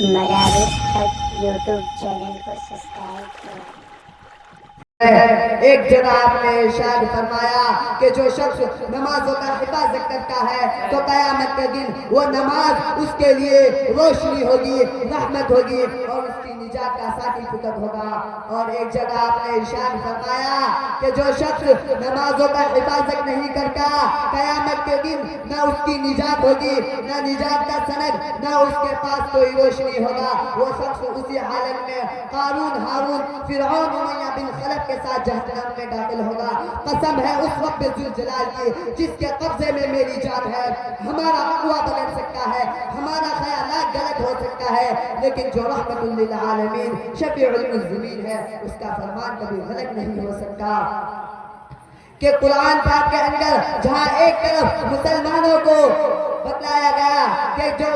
مدارس تک YouTube channel کو سبسکرائب کریں۔ ایک جگہ آپ نے ارشاد فرمایا کہ جو شخص نمازوں کا حفاظت کرتا ہے تو قیامت کے دن وہ نماز اس کے لیے روشنی ہوگی، رحمت ہوگی اور اس کی نجات کا سرٹیفکیٹ ہوگا۔ اور ایک جگہ آپ نے ارشاد فرمایا کہ جو شخص نمازوں کا حفاظت نہیں کرتا قیامت کے دن نہ اس کی نجات ہوگی، نہ نجات کا سند، نہ اس کے پاس کوئی روشنی ہوگا۔ وہ شخص اسی حالت میں قارون، ہارون، فرعون، امیہ بن خلف کے ساتھ جہنم میں داخل ہوگا۔ قسم ہے اس رب ذوالجلال کی جس کے قبضے میں میری جان ہے۔ ہمارا اقوا بدل سکتا ہے، ہمارا خیالات غلط ہو سکتا ہے، لیکن جو رحمت للعالمین شفیع المذنبین ہے اس کا فرمان کبھی غلط نہیں ہو سکتا۔ کہ قرآن پاک کے اندر جہاں ایک طرف مسلمانوں کو بتلایا گیا کہ جب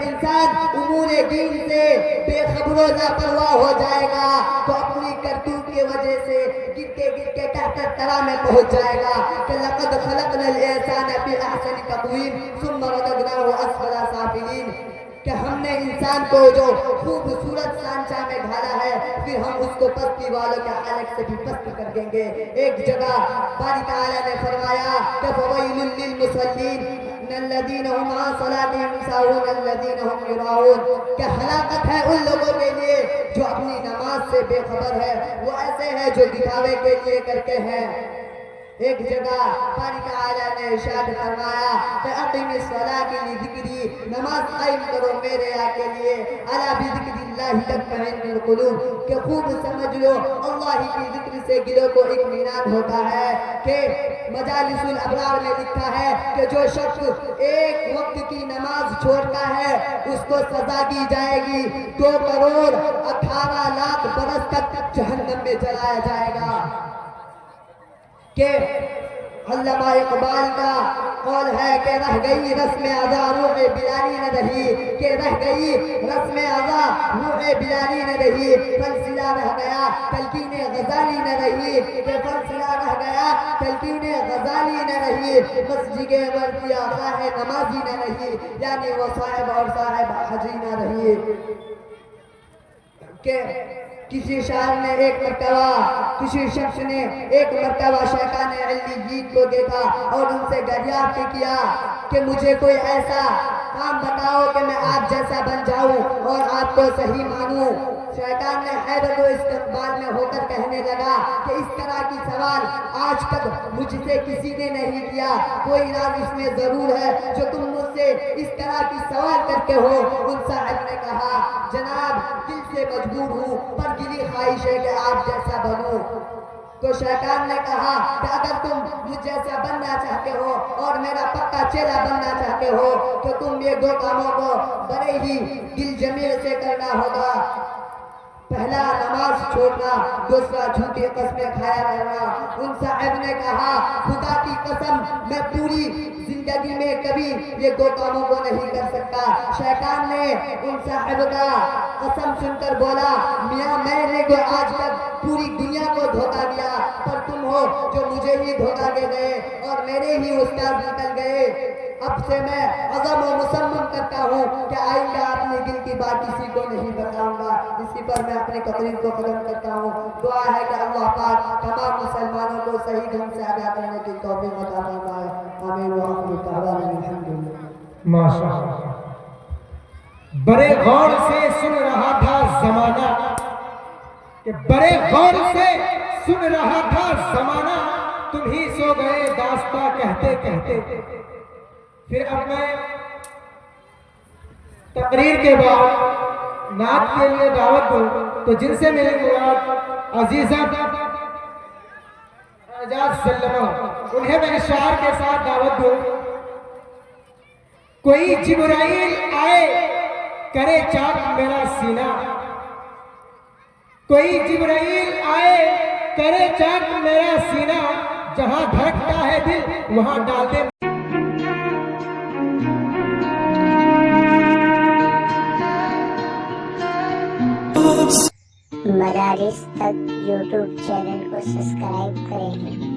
انسان امور دین سے بے خبر و لاپرواہ ہو جائے گا تو اپنی کرتوت کی وجہ سے گر کے تحت ترا میں پہنچ جائے گا کہ لقد خلقنا الانسان فی احسن تقویم ثم رددناه اسفل سافلین، کہ ہم نے انسان کو جو خوبصورت سانچہ میں ڈھالا ہے پھر ہم اس کو پستی والوں کے حالت سے بھی پست کر دیں گے۔ ایک جگہ باری تعالیٰ نے فرمایا کہ فویل للمصلین الذین هم عن صلاتهم ساہون الذین هم یراؤون، کہ ہلاکت ہے ان لوگوں کے لیے جو اپنی نماز سے بے خبر ہے، وہ ایسے ہیں جو دکھاوے کے لیے کرتے ہیں۔ ایک جگہ باری تعالیٰ نے ارشاد فرمایا کہ اقیم الصلاۃ لذکری، نماز قائم کرو میرے کے لیے، الا بذکر اللہ تطمئن القلوب، کہ خوب سمجھ لو اللہ کی ذکر سے دلوں کو اطمینان ہوتا ہے۔ کہ مجالس الابرار میں لکھا ہے کہ جو شخص ایک وقت کی نماز چھوڑتا ہے اس کو سزا دی جائے گی 2,18,00,000 برس تک جہنم میں جلایا جائے گا۔ کہ علامہ اقبال کا قول ہے کہ رہ گئی رسم ادا روح بلالی نہ رہی، کہ رہ گئی رسم ادا روح بلالی نہ رہی، فلسلہ رہ گیا تلقین غزالی نہ رہی، کہ فلسلہ رہ گیا تلقین غزالی نہ رہی، مسجد مرضی آقا ہے نمازی نہ رہی، یعنی وہ صاحب اور صاحب حجی نہ رہی۔ کہ کسی شاعر نے ایک مرتبہ، کسی شخص نے ایک مرتبہ شیطان علیین کو دیکھا اور ان سے دریافت کیا کہ مجھے کوئی ایسا کام بتاؤ کہ میں آپ جیسا بن جاؤں اور آپ کو صحیح مانوں۔ شیطان نے حیرت و استقبال میں ہو کر کہنے لگا کہ اس طرح کی سوال آج تک مجھ سے کسی نے نہیں کیا، کوئی راز اس میں ضرور ہے جو تم مجھ سے اس طرح کی سوال کرتے ہو۔ ان صاحب نے کہا جناب دل سے مجبور ہوں پر دلی خواہش ہے کہ آپ جیسا بنوں۔ تو شیطان نے کہا کہ اگر تم مجھ جیسا بننا چاہتے ہو اور میرا پکا چیلا بننا چاہتے ہو تو تم یہ 2 کاموں کو بڑے ہی دل جمیل سے کرنا ہوگا۔ پہلا نماز چھوڑنا، دوسرا جھوٹی قسمیں کھایا کرنا۔ ان صاحب نے کہا خدا کی قسم میں پوری زندگی میں کبھی یہ 2 کاموں کو نہیں کر سکتا۔ شیطان نے ان صاحب کا قسم سن کر بولا میاں میں نے جو آج تک پوری دنیا کو دھوکہ دیا پر تم ہو جو مجھے ہی دھوکہ دے گئے اور میرے ہی استاد نکل گئے۔ اب سے میں عزم و مصمم کرتا ہوں کہ آئندہ اپنے دل کی بات کسی کو نہیں بتاؤں گا۔ اسی پر میں اپنے تقریر کو ختم کرتا ہوں۔ دعا ہے کہ اللہ پاک تمام مسلمانوں کو صحیح ڈھنگ سے ادا کرنے کی توفیق عطا فرمائے۔ آمین وآخر دعوانا الحمدللہ۔ ماشاءاللہ، بڑے غور سے سن رہا تھا زمانہ، کہ بڑے غور سے سن رہا تھا زمانہ، تم ہی سو گئے داستاں کہتے کہتے۔ پھر اب میں تقریر کے بعد نعت کے لیے دعوت دوں تو جن سے میری مراد عزیزہ اعجاز سلمہ، انہیں میں اشعار کے ساتھ دعوت دوں۔ کوئی جبرائیل آئے کرے چاک میرا سینہ، کوئی جبرائیل آئے کرے چاک میرا سینہ، جہاں دھڑکتا ہے دل وہاں ڈال دے۔ مدارس تک یوٹیوب چینل کو سبسکرائب کریں۔